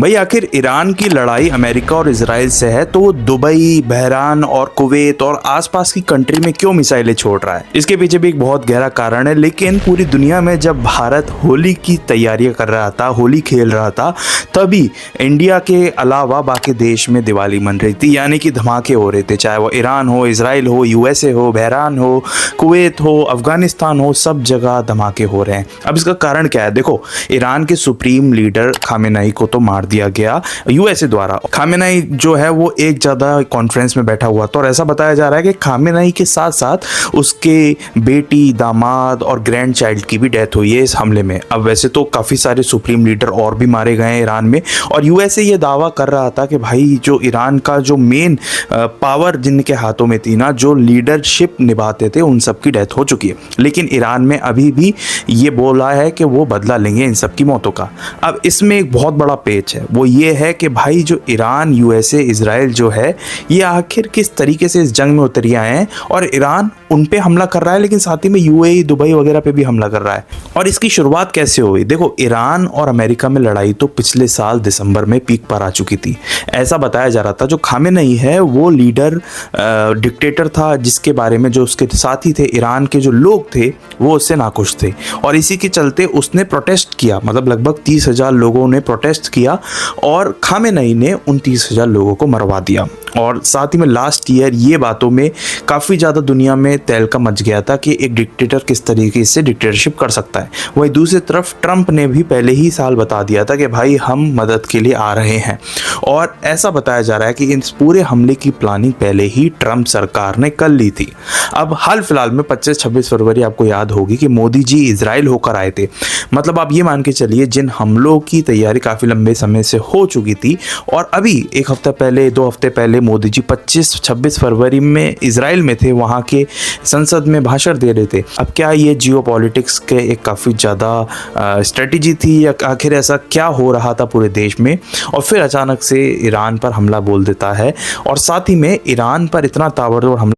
भाई आखिर ईरान की लड़ाई अमेरिका और इजराइल से है तो वो दुबई, बहरान और कुवैत और आसपास की कंट्री में क्यों मिसाइलें छोड़ रहा है? इसके पीछे भी एक बहुत गहरा कारण है। लेकिन पूरी दुनिया में जब भारत होली की तैयारियां कर रहा था, होली खेल रहा था, तभी इंडिया के अलावा बाकी देश में दिवाली मन रही थी, यानी कि धमाके हो रहे थे। चाहे वो ईरान हो, इजराइल हो, यूएसए हो, बहरान हो, कुवैत हो, अफगानिस्तान हो, सब जगह धमाके हो रहे हैं। अब इसका कारण क्या है? देखो, ईरान के सुप्रीम लीडर खामेनेई को तो मार दिया गया यूएसए द्वारा। खामेनेई जो है वो एक ज़्यादा कॉन्फ्रेंस में बैठा हुआ था और ऐसा बताया जा रहा है कि खामेनेई के साथ साथ उसके बेटी, दामाद और ग्रैंड चाइल्ड की भी डेथ हुई है इस हमले में। अब वैसे तो काफ़ी सारे सुप्रीम लीडर और भी मारे गए हैं ईरान में, और यूएसए ये दावा कर रहा था कि भाई जो ईरान का जो मेन पावर जिनके हाथों में थी ना, जो लीडरशिप निभाते थे, उन सब की डेथ हो चुकी है। लेकिन ईरान में अभी भी ये बोला है कि वो बदला लेंगे इन सब की मौतों का। अब इसमें एक बहुत बड़ा पेच है, वो ये है कि भाई जो ईरान, यूएसए, इजराइल जो है, ये आखिर किस तरीके से इस जंग में उतर आए हैं, और ईरान उन पे हमला कर रहा है लेकिन साथ ही में यूएई, दुबई वगैरह पे भी हमला कर रहा है। और इसकी शुरुआत कैसे हुई? देखो, ईरान और अमेरिका में लड़ाई तो पिछले साल दिसंबर में पीक पर आ चुकी थी। ऐसा बताया जा रहा था जो खामेनेई है वो लीडर डिक्टेटर था, जिसके बारे में जो उसके साथी थे, ईरान के जो लोग थे, वो उससे नाखुश थे, और इसी के चलते उसने प्रोटेस्ट किया। मतलब लगभग 30,000 लोगों ने प्रोटेस्ट किया और खामेनेई ने उन 30,000 लोगों को मरवा दिया। और साथ ही में लास्ट ईयर ये बातों में काफ़ी ज़्यादा दुनिया में तहलका मच गया था कि एक डिक्टेटर किस तरीके से डिक्टेटरशिप कर सकता है। वहीं दूसरी तरफ ट्रंप ने भी पहले ही साल बता दिया था कि भाई हम मदद के लिए आ रहे हैं, और ऐसा बताया जा रहा है कि इस पूरे हमले की प्लानिंग पहले ही ट्रंप सरकार ने कर ली थी। अब हाल फिलहाल में 25-26 फरवरी आपको याद होगी कि मोदी जी इजराइल होकर आए थे। मतलब आप ये मान के चलिए जिन हमलों की तैयारी काफ़ी लंबे समय से हो चुकी थी, और अभी एक हफ्ता पहले, 2 हफ्ते पहले मोदी जी 25-26 फरवरी में इजराइल में थे, वहाँ के संसद में भाषण दे रहे थे। अब क्या ये जियोपॉलिटिक्स के एक काफ़ी ज़्यादा स्ट्रेटजी थी, या आखिर ऐसा क्या हो रहा था पूरे देश में? और फिर अचानक से ईरान पर हमला बोल देता है, और साथ ही में ईरान पर इतना ताबड़तोड़ हमला